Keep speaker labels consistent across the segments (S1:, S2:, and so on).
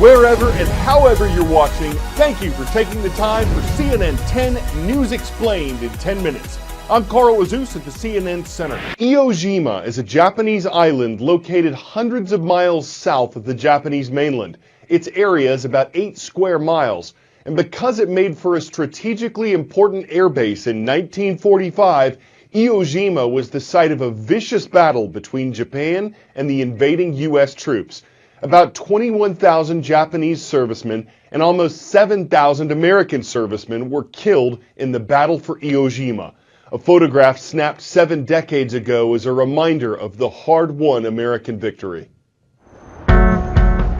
S1: Wherever and however you're watching, thank you for taking the time for CNN 10 News Explained in 10 minutes. I'm Carl Azus at the CNN Center. Iwo Jima is a Japanese island located hundreds of miles south of the Japanese mainland. Its area is about 8 square miles. And because it made for a strategically important airbase in 1945, Iwo Jima was the site of a vicious battle between Japan and the invading U.S. troops. About 21,000 Japanese servicemen and almost 7,000 American servicemen were killed in the battle for Iwo Jima. A photograph snapped 7 decades ago is a reminder of the hard-won American victory.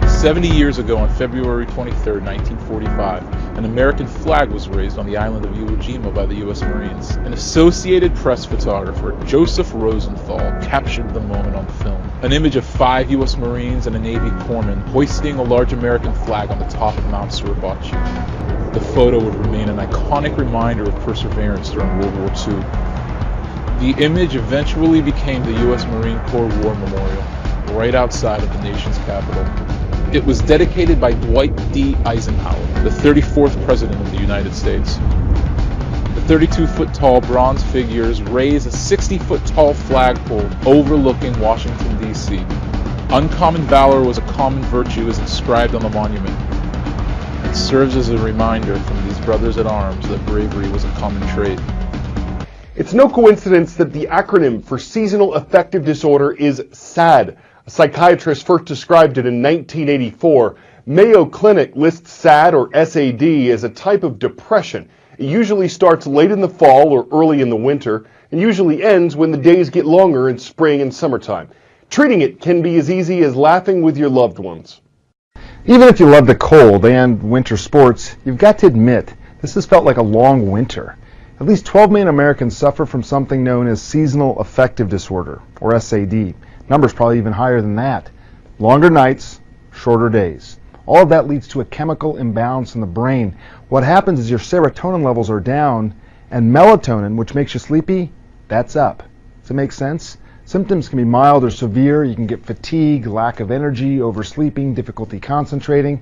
S2: 70 years ago on February 23, 1945, an American flag was raised on the island of Iwo Jima by the U.S. Marines. An Associated Press photographer, Joseph Rosenthal, captured the moment on film. An image of 5 U.S. Marines and a Navy corpsman hoisting a large American flag on the top of Mount Suribachi. The photo would remain an iconic reminder of perseverance during World War II. The image eventually became the U.S. Marine Corps War Memorial, right outside of the nation's capital. It was dedicated by Dwight D. Eisenhower, the 34th President of the United States. The 32-foot-tall bronze figures raise a 60-foot-tall flagpole overlooking Washington, D.C. Uncommon valor was a common virtue as inscribed on the monument. It serves as a reminder from these brothers-at-arms that bravery was a common trait.
S1: It's no coincidence that the acronym for seasonal affective disorder is SAD. A psychiatrist first described it in 1984. Mayo Clinic lists SAD or SAD as a type of depression. It usually starts late in the fall or early in the winter and usually ends when the days get longer in spring and summertime. Treating it can be as easy as laughing with your loved ones.
S3: Even if you love the cold and winter sports, you've got to admit this has felt like a long winter. At least 12 million Americans suffer from something known as seasonal affective disorder, or SAD. Numbers probably even higher than that. Longer nights, shorter days. All of that leads to a chemical imbalance in the brain. What happens is your serotonin levels are down, and melatonin, which makes you sleepy, that's up. Does it make sense? Symptoms can be mild or severe. You can get fatigue, lack of energy, oversleeping, difficulty concentrating,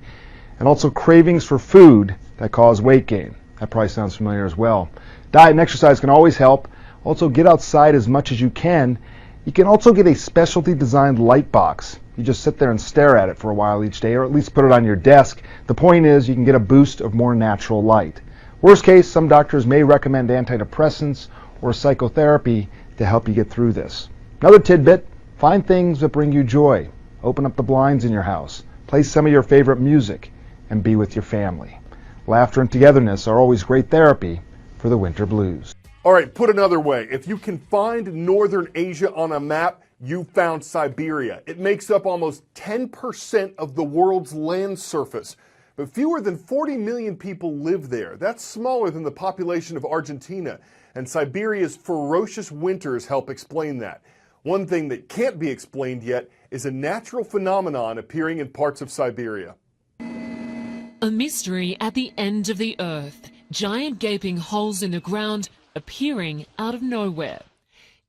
S3: and also cravings for food that cause weight gain. That probably sounds familiar as well. Diet and exercise can always help. Also, get outside as much as you can. You can also get a specialty designed light box. You just sit there and stare at it for a while each day, or at least put it on your desk. The point is you can get a boost of more natural light. Worst case, some doctors may recommend antidepressants or psychotherapy to help you get through this. Another tidbit, find things that bring you joy. Open up the blinds in your house. Play some of your favorite music and be with your family. Laughter and togetherness are always great therapy for the winter blues.
S1: All right, put another way, if you can find Northern Asia on a map, you found Siberia. It makes up almost 10% of the world's land surface, but fewer than 40 million people live there. That's smaller than the population of Argentina, and Siberia's ferocious winters help explain that. One thing that can't be explained yet is a natural phenomenon appearing in parts of Siberia.
S4: A mystery at the end of the earth. Giant gaping holes in the ground appearing out of nowhere.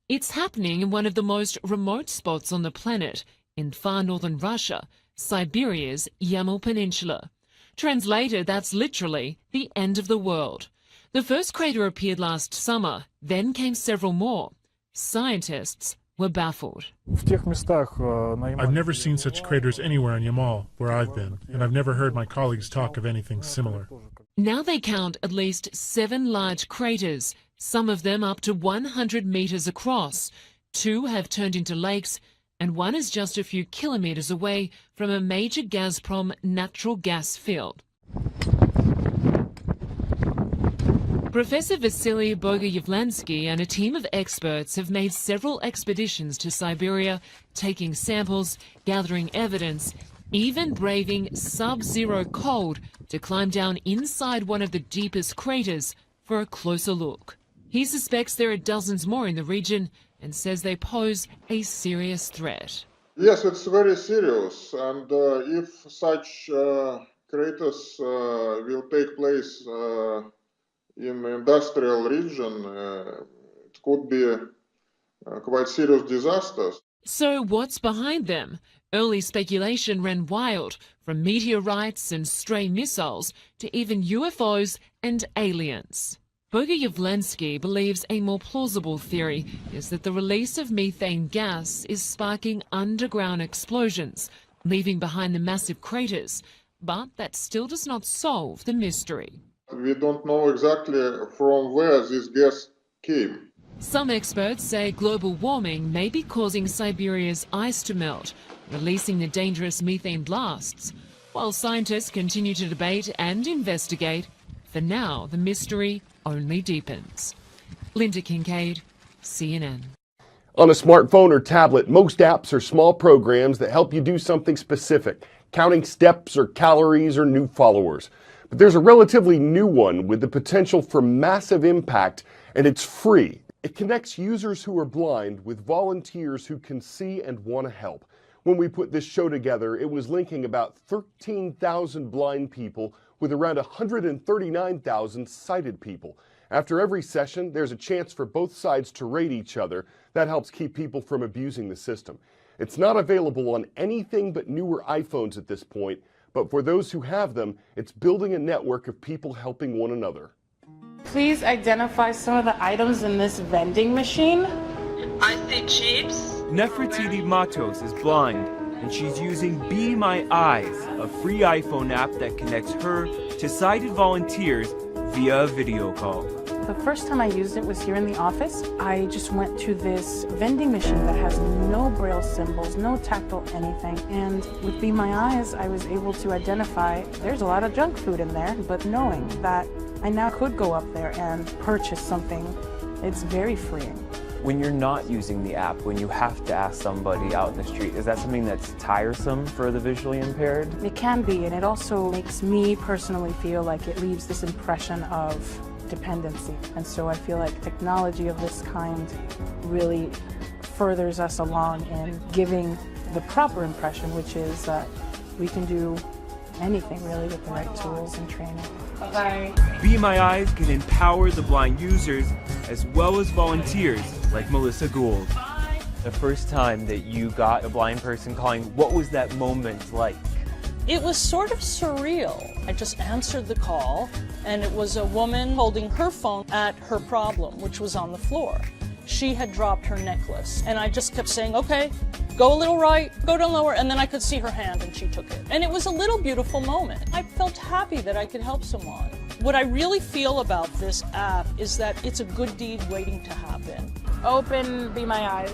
S4: It's happening in one of the most remote spots on the planet, in far northern Russia, Siberia's Yamal Peninsula. Translated, that's literally the end of the world. The first crater appeared last summer, then came several more. Scientists were baffled.
S5: I've never seen such craters anywhere in Yamal, where I've been, and I've never heard my colleagues talk of anything similar.
S4: Now they count at least 7 large craters, some of them up to 100 meters across. 2 have turned into lakes, and one is just a few kilometers away from a major Gazprom natural gas field. Professor Vasily Bogoyevlansky and a team of experts have made several expeditions to Siberia, taking samples, gathering evidence, even braving sub-zero cold to climb down inside one of the deepest craters for a closer look. He suspects there are dozens more in the region and says they pose a serious threat.
S6: Yes, it's very serious, and if such craters will take place in the industrial region, it could be quite serious disasters.
S4: So what's behind them? Early speculation ran wild, from meteorites and stray missiles to even UFOs and aliens. Boga Yavlensky believes a more plausible theory is that the release of methane gas is sparking underground explosions, leaving behind the massive craters. But that still does not solve the mystery.
S6: We don't know exactly from where this gas came.
S4: Some experts say global warming may be causing Siberia's ice to melt, releasing the dangerous methane blasts. While scientists continue to debate and investigate, for now the mystery only deepens. Linda Kincaid, CNN.
S1: On a smartphone or tablet, most apps are small programs that help you do something specific, counting steps or calories or new followers. But there's a relatively new one with the potential for massive impact, and it's free. It connects users who are blind with volunteers who can see and want to help. When we put this show together, it was linking about 13,000 blind people with around 139,000 sighted people. After every session, there's a chance for both sides to rate each other. That helps keep people from abusing the system. It's not available on anything but newer iPhones at this point, but for those who have them, it's building a network of people helping one another.
S7: Please identify some of the items in this vending machine.
S8: I see chips.
S9: Nefertiti Matos is blind, and she's using Be My Eyes, a free iPhone app that connects her to sighted volunteers via a video call.
S7: The first time I used it was here in the office. I just went to this vending machine that has no braille symbols, no tactile anything. And with Be My Eyes, I was able to identify there's a lot of junk food in there, but knowing that I now could go up there and purchase something, it's very freeing.
S10: When you're not using the app, when you have to ask somebody out in the street, is that something that's tiresome for the visually impaired?
S7: It can be, and it also makes me personally feel like it leaves this impression of dependency. And so I feel like technology of this kind really furthers us along in giving the proper impression, which is that we can do anything really with the right tools and training. Bye-bye.
S9: Be My Eyes can empower the blind users as well as volunteers like Melissa Gould.
S10: The first time that you got a blind person calling, what was that moment like?
S8: It was sort of surreal. I just answered the call, and it was a woman holding her phone at her problem, which was on the floor. She had dropped her necklace, and I just kept saying, okay, go a little right, go down lower, and then I could see her hand, and she took it. And it was a little beautiful moment. I felt happy that I could help someone. What I really feel about this app is that it's a good deed waiting to happen.
S7: Open Be My Eyes.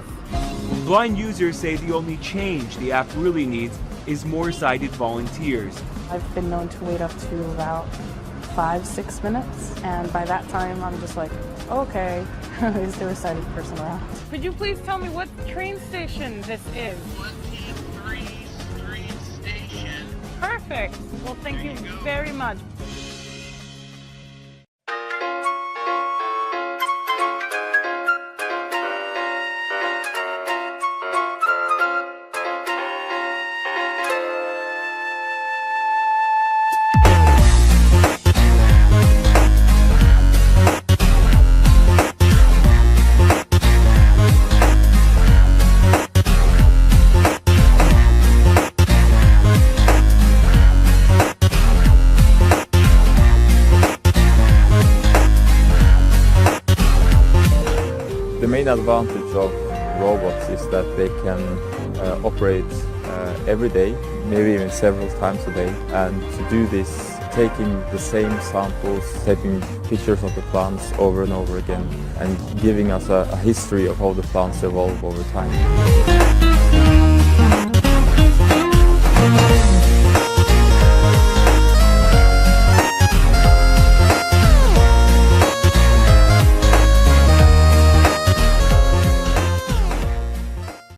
S9: Blind users say the only change the app really needs is more sighted volunteers.
S7: I've been known to wait up to about 5-6 minutes, and by that time I'm just like, okay, is there a sighted person around? Could you please tell me what train station this is?
S8: 23 Street Station.
S7: Perfect. Well, thank you very much.
S11: The main advantage of robots is that they can operate every day, maybe even several times a day, and to do this, taking the same samples, taking pictures of the plants over and over again, and giving us a history of how the plants evolve over time.